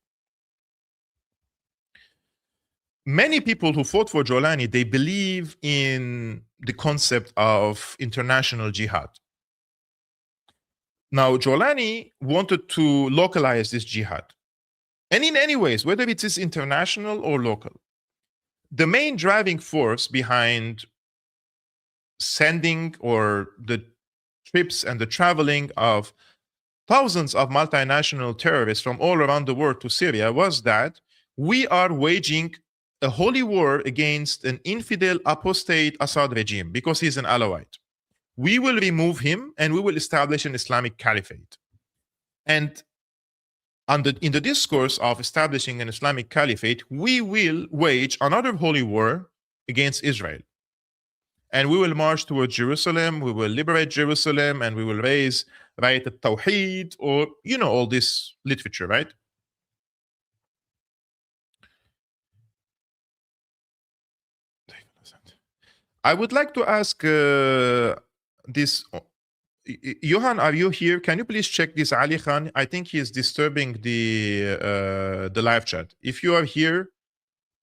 many people who fought for Jolani, they believe in the concept of international jihad. Now, Jolani wanted to localize this jihad. And in any ways, whether it is international or local, the main driving force behind sending or the trips and the traveling of thousands of multinational terrorists from all around the world to Syria was that we are waging a holy war against an infidel apostate Assad regime because he's an Alawite. We will remove him and we will establish an Islamic caliphate. And in the discourse of establishing an Islamic caliphate, we will wage another holy war against Israel. And we will march towards Jerusalem, we will liberate Jerusalem, and we will raise Rayat al-Tawheed, or, you know, all this literature, right? I would like to ask this, Johan, are you here? Can you please check this Ali Khan? I think he is disturbing the live chat. If you are here,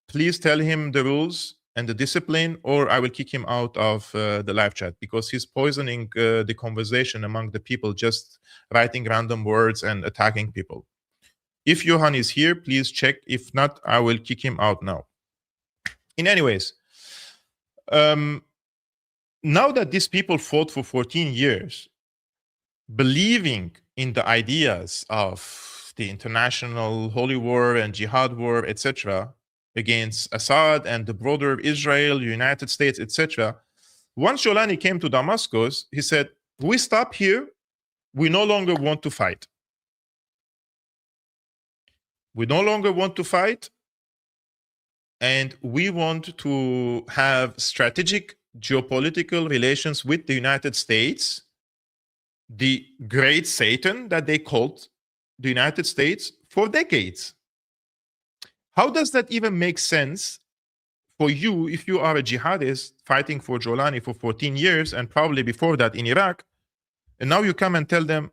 please tell him the rules and the discipline, or I will kick him out of the live chat because he's poisoning the conversation among the people, just writing random words and attacking people. If Johan is here, please check. If not, I will kick him out now. In any ways, now that these people fought for 14 years, believing in the ideas of the international holy war and jihad war, etc., against Assad and the broader Israel, United States, etc., once Jolani came to Damascus, he said, we stop here. We no longer want to fight. We no longer want to fight. And we want to have strategic geopolitical relations with the United States, the great Satan that they called the United States for decades. How does that even make sense for you if you are a jihadist fighting for Jolani for 14 years and probably before that in Iraq, and now you come and tell them,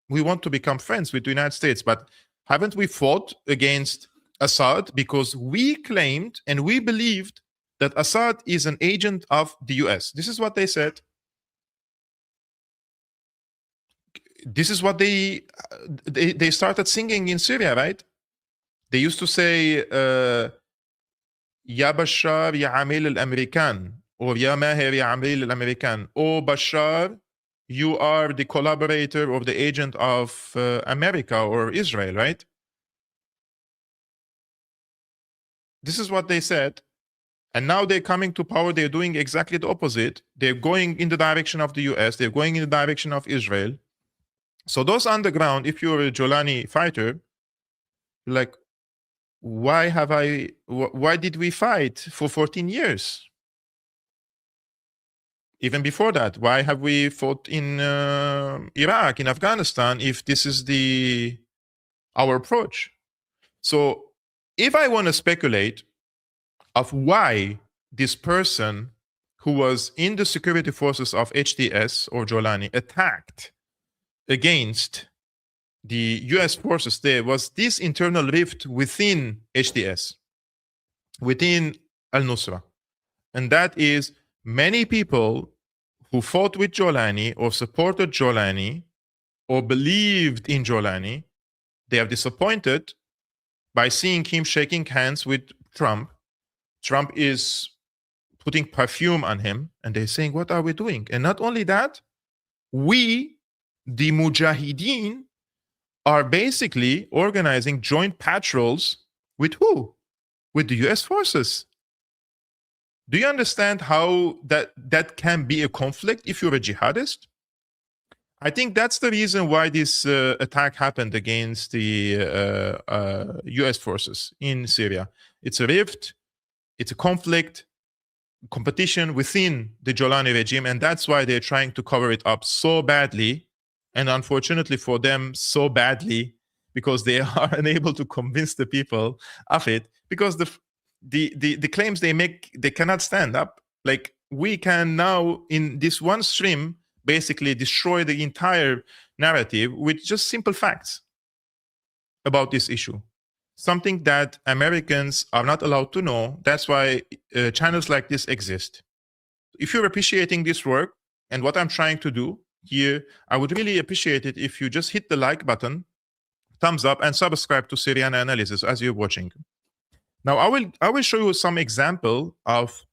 we want to become friends with the United States, but haven't we fought against Assad because we claimed and we believed that Assad is an agent of the US? This is what they said. This is what they started singing in Syria, right? They used to say, Ya Bashar, Ya Amil al-American, or Ya Maher, Ya Amil al-American. Oh, Bashar, you are the collaborator or the agent of America or Israel, right? This is what they said. And now they're coming to power. They're doing exactly the opposite. They're going in the direction of the US. They're going in the direction of Israel. So those underground, if you're a Jolani fighter, like, why did we fight for 14 years? Even before that, why have we fought in Iraq, in Afghanistan, if this is our approach? So if I want to speculate of why this person who was in the security forces of HTS or Jolani attacked against the US forces, there was this internal rift within HTS, within al-Nusra. And that is many people who fought with Jolani or supported Jolani or believed in Jolani, they are disappointed by seeing him shaking hands with Trump. Trump is putting perfume on him, and they're saying, what are we doing? And not only that, we, the Mujahideen, are basically organizing joint patrols with who? With the US forces. Do you understand how that can be a conflict if you're a jihadist? I think that's the reason why this attack happened against the US forces in Syria. It's a rift, it's a conflict, competition within the Jolani regime, and that's why they're trying to cover it up so badly, and unfortunately for them, so badly, because they are unable to convince the people of it, because the claims they make, they cannot stand up. Like, we can now, in this one stream, basically destroy the entire narrative with just simple facts about this issue. Something that Americans are not allowed to know. That's why channels like this exist. If you're appreciating this work and what I'm trying to do here, I would really appreciate it if you just hit the like button, thumbs up, and subscribe to Syriana Analysis as you're watching. Now, I will show you some example of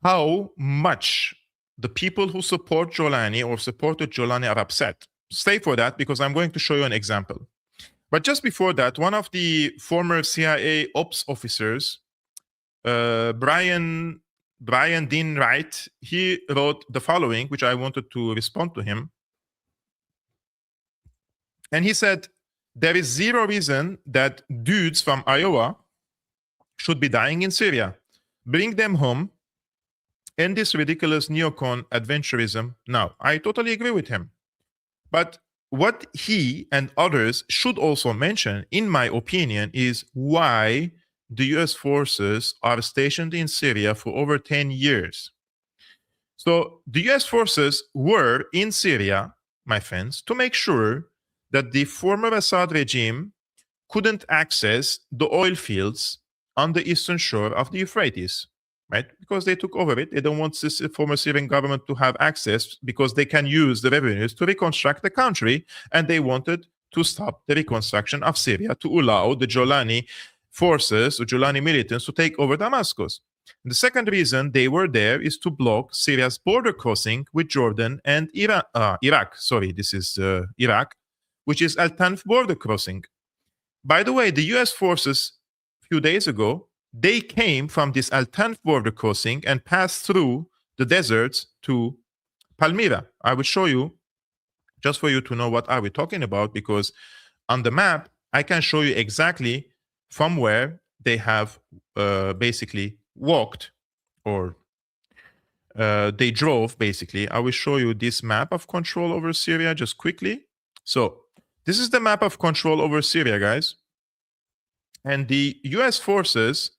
how much the people who support Jolani or supported Jolani are upset. Stay for that, because I'm going to show you an example. But just before that, one of the former CIA ops officers, Brian Dean Wright, he wrote the following, which I wanted to respond to him. And he said, there is zero reason that dudes from Iowa should be dying in Syria. Bring them home. End this ridiculous neocon adventurism now. I totally agree with him. But what he and others should also mention, in my opinion, is why the US forces are stationed in Syria for over 10 years. So the US forces were in Syria, my friends, to make sure that the former Assad regime couldn't access the oil fields on the eastern shore of the Euphrates, right? Because they took over it. They don't want this former Syrian government to have access, because they can use the revenues to reconstruct the country, and they wanted to stop the reconstruction of Syria to allow the Jolani forces, or Jolani militants, to take over Damascus. And the second reason they were there is to block Syria's border crossing with Jordan and Iraq. Sorry, this is Iraq, which is Al-Tanf border crossing. By the way, the US forces, a few days ago, they came from this Al-Tanf border crossing and passed through the deserts to Palmyra. I will show you, just for you to know what are we talking about, because on the map, I can show you exactly from where they have basically walked, or they drove, basically. I will show you this map of control over Syria just quickly. So this is the map of control over Syria, guys. And the US forces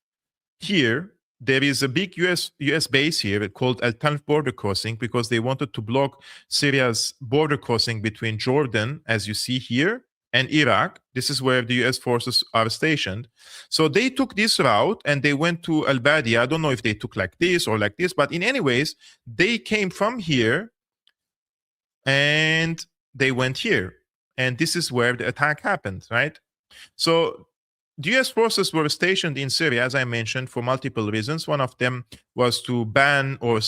here, there is a big US base here called Al-Tanf border crossing, because they wanted to block Syria's border crossing between Jordan, as you see here, and Iraq. This is where the US forces are stationed. So they took this route and they went to Al-Badi. I don't know if they took like this or like this, but in any ways, they came from here and they went here. And this is where the attack happened, right? So the US forces were stationed in Syria, as I mentioned, for multiple reasons. One of them was to ban or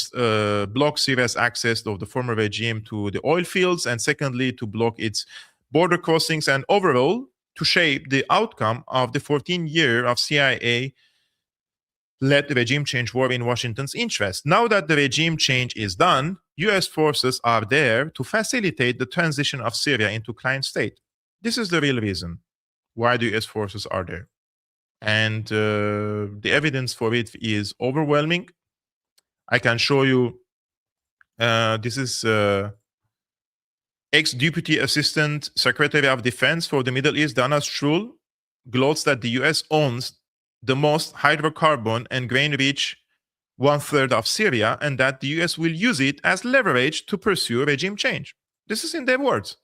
block Syria's access of the former regime to the oil fields, and secondly, to block its border crossings, and overall, to shape the outcome of the 14-year of CIA-led regime change war in Washington's interest. Now that the regime change is done, US forces are there to facilitate the transition of Syria into client state. This is the real reason why the US forces are there. And the evidence for it is overwhelming. I can show you This is ex-Deputy Assistant Secretary of Defense for the Middle East, Dana Stroul, gloats that the US owns the most hydrocarbon and grain-rich one-third of Syria, and that the US will use it as leverage to pursue regime change. This is in their words.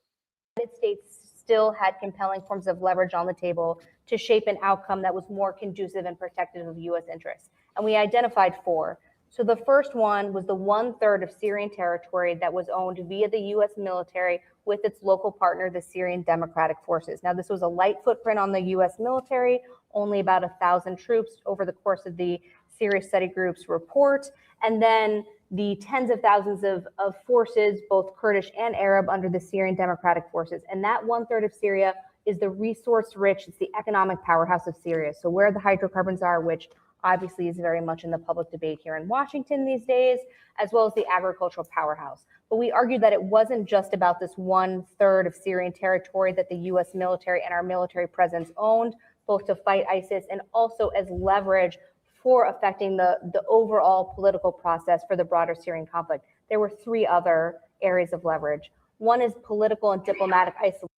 The United States still had compelling forms of leverage on the table to shape an outcome that was more conducive and protective of US interests. And we identified 4. So the first one was the 1/3 of Syrian territory that was owned via the US military with its local partner, the Syrian Democratic Forces. Now, this was a light footprint on the US military, only about 1,000 troops over the course of the Syria Study Group's report. And then the tens of thousands of forces, both Kurdish and Arab, under the Syrian Democratic Forces. And that 1/3 of Syria is the resource-rich, it's the economic powerhouse of Syria. So where the hydrocarbons are, which obviously is very much in the public debate here in Washington these days, as well as the agricultural powerhouse. But we argued that it wasn't just about this 1/3 of Syrian territory that the US military and our military presence owned, both to fight ISIS and also as leverage for affecting the overall political process for the broader Syrian conflict. There were 3 other areas of leverage. One is political and diplomatic isolation.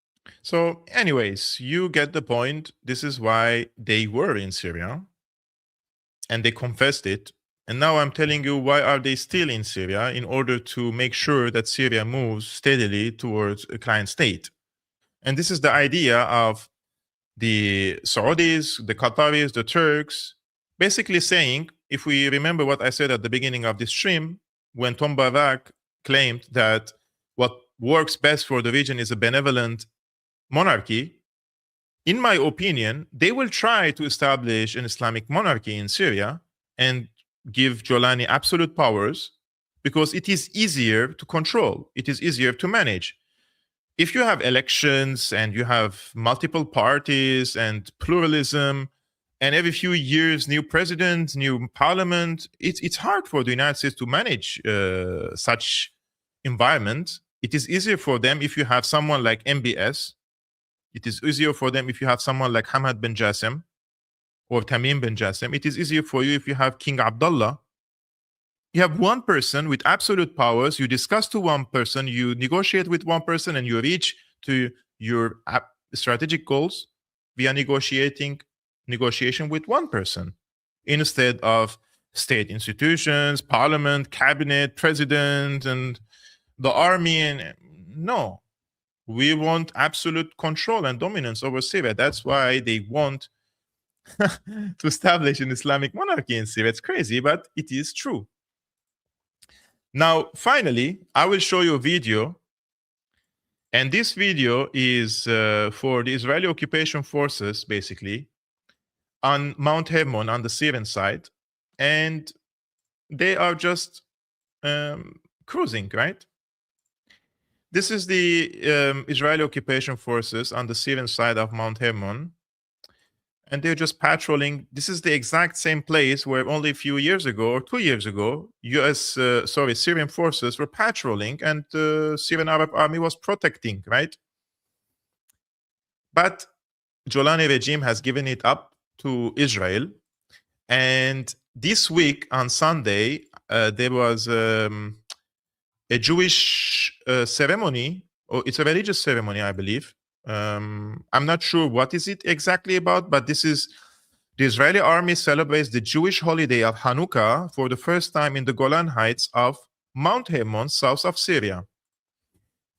So anyways, you get the point. This is why they were in Syria, and they confessed it. And now I'm telling you, why are they still in Syria? In order to make sure that Syria moves steadily towards a client state. And this is the idea of the Saudis, the Qataris, the Turks, basically saying, if we remember what I said at the beginning of this stream, when Tom Barak claimed that what works best for the region is a benevolent monarchy, in my opinion, they will try to establish an Islamic monarchy in Syria and give Jolani absolute powers because it is easier to control. It is easier to manage. If you have elections and you have multiple parties and pluralism, and every few years, new president, new parliament, it's hard for the United States to manage such environment. It is easier for them if you have someone like MBS. It is easier for them if you have someone like Hamad bin Jassim or Tamim bin Jassim. It is easier for you if you have King Abdullah. You have one person with absolute powers. You discuss to one person, you negotiate with one person, and you reach to your strategic goals via negotiation with one person instead of state institutions, parliament, cabinet, president, and the army. And no, we want absolute control and dominance over Syria. That's why they want to establish an Islamic monarchy in Syria. It's crazy, but it is true. Now, finally, I will show you a video. And this video is for the Israeli occupation forces, basically, on Mount Hermon on the Syrian side. And they are just cruising, right? This is the Israeli occupation forces on the Syrian side of Mount Hermon. And they're just patrolling. This is the exact same place where only a few years ago or 2 years ago, Syrian forces were patrolling and the Syrian Arab army was protecting, right? But Jolani regime has given it up to Israel. And this week on Sunday, there was a Jewish ceremony, or it's a religious ceremony, I believe. I'm not sure what is it exactly about, but this is the Israeli army celebrates the Jewish holiday of Hanukkah for the first time in the Golan Heights of Mount Hermon, south of Syria.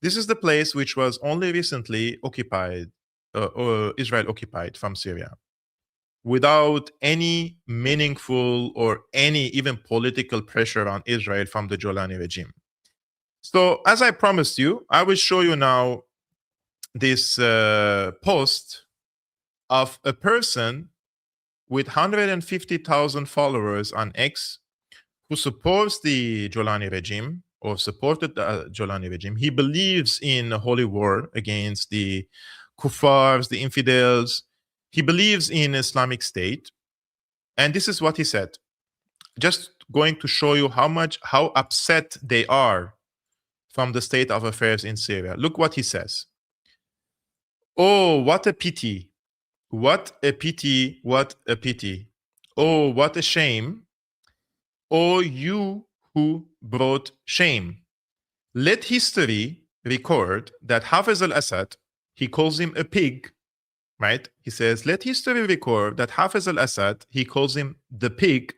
This is the place which was only recently occupied, or Israel occupied from Syria, without any meaningful or any even political pressure on Israel from the Jolani regime. So, as I promised you, I will show you now this post of a person with 150,000 followers on X who supports the Jolani regime or supported the Jolani regime. He believes in a holy war against the kuffars, the infidels. He believes in Islamic State. And this is what he said. Just going to show you how upset they are from the state of affairs in Syria. Look what he says. Oh, what a pity. What a pity. What a pity. Oh, what a shame. Oh, you who brought shame. let history record that Hafez al-Assad, he calls him a pig, right? He says, let history record that Hafez al-Assad, he calls him the pig,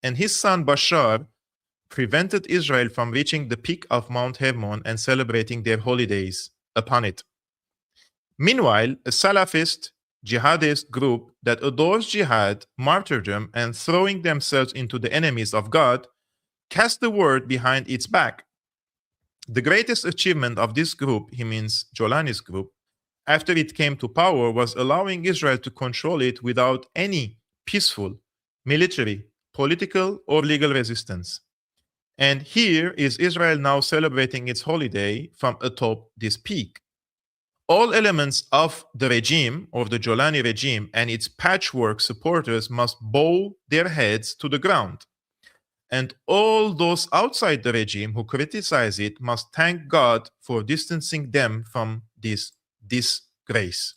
and his son Bashar prevented Israel from reaching the peak of Mount Hermon and celebrating their holidays upon it. Meanwhile, a Salafist jihadist group that adores jihad, martyrdom, and throwing themselves into the enemies of God cast the word behind its back. The greatest achievement of this group, he means Jolani's group, after it came to power was allowing Israel to control it without any peaceful, military, political, or legal resistance. And here is Israel now celebrating its holiday from atop this peak. All elements of the regime, of the Jolani regime, and its patchwork supporters must bow their heads to the ground. And all those outside the regime who criticize it must thank God for distancing them from this disgrace.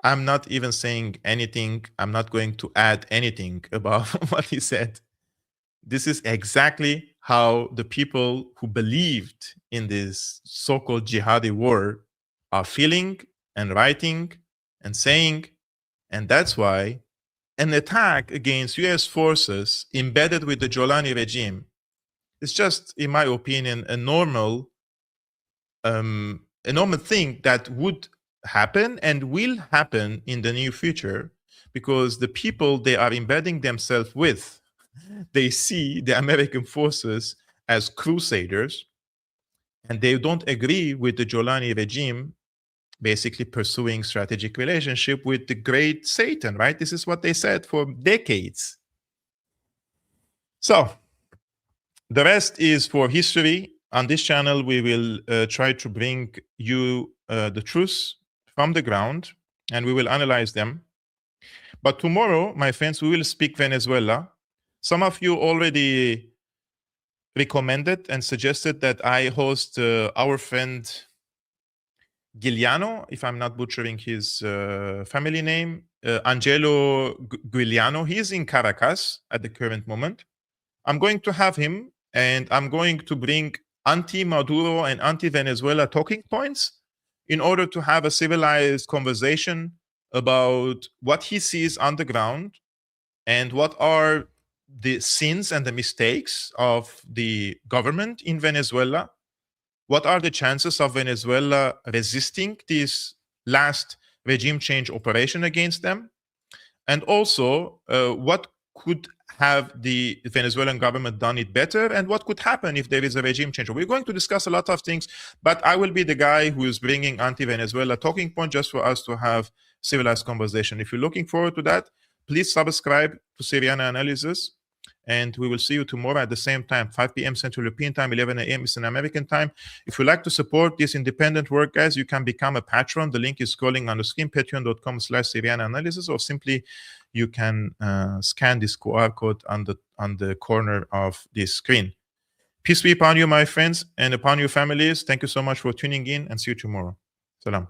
I'm not even saying anything. I'm not going to add anything about what he said. This is exactly how the people who believed in this so-called jihadi war are feeling and writing and saying, and that's why an attack against US forces embedded with the Jolani regime is just, in my opinion, a normal thing that would happen and will happen in the near future, because the people they are embedding themselves with, they see the American forces as crusaders, and they don't agree with the Jolani regime basically pursuing strategic relationship with the great Satan, right? This is what they said for decades. So the rest is for history. On this channel, we will try to bring you the truths from the ground, and we will analyze them. But tomorrow, my friends, we will speak Venezuela. Some of you already recommended and suggested that I host our friend Giuliano, if I'm not butchering his family name, Angelo Giuliano. He's in Caracas at the current moment. I'm going to have him, and I'm going to bring anti-Maduro and anti-Venezuela talking points in order to have a civilized conversation about what he sees on the ground and what are the sins and the mistakes of the government in Venezuela. What are the chances of Venezuela resisting this last regime change operation against them? And also, what could have the Venezuelan government done it better, and what could happen if there is a regime change? We're going to discuss a lot of things, but I will be the guy who is bringing anti-Venezuela talking point just for us to have civilized conversation. If you're looking forward to that, please subscribe to Syriana Analysis, and we will see you tomorrow at the same time, 5 p.m. Central European Time, 11 a.m. Eastern American Time. If you'd like to support this independent work, guys, you can become a patron. The link is scrolling on the screen, patreon.com/Syriana Analysis, or simply you can scan this QR code on the corner of this screen. Peace be upon you, my friends, and upon your families. Thank you so much for tuning in, and see you tomorrow. Salam.